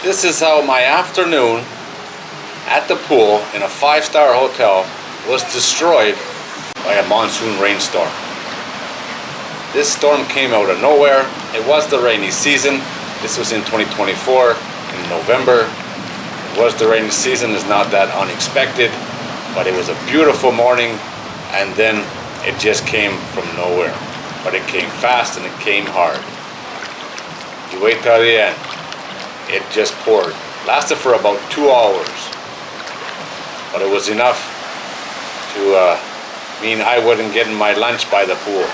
This is how my afternoon at the pool in a 5-star hotel was destroyed by a monsoon rainstorm. This storm came out of nowhere. It was the rainy season. This was in 2024 in November. It was the rainy season. It's not that unexpected, but it was a beautiful morning, and then it just came from nowhere. But it came fast and it came hard. You wait till the end. It just poured. Lasted for about 2 hours. But it was enough to mean I wouldn't get my lunch by the pool.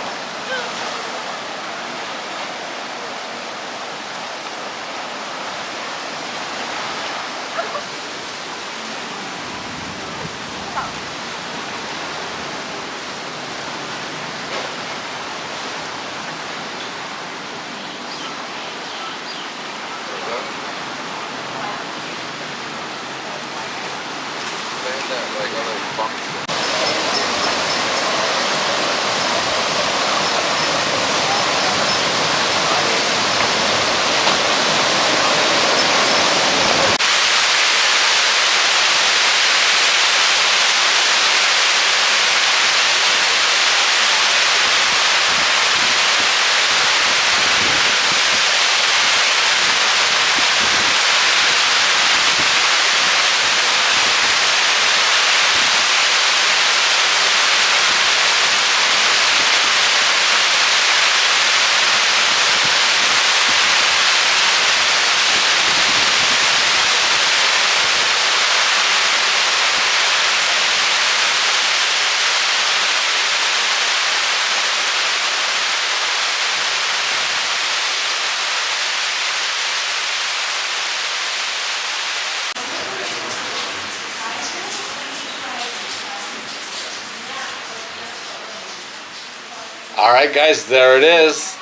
Alright guys, there it is.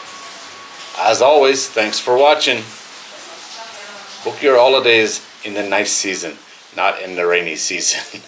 As always, thanks for watching. Book your holidays in the nice season, not in the rainy season.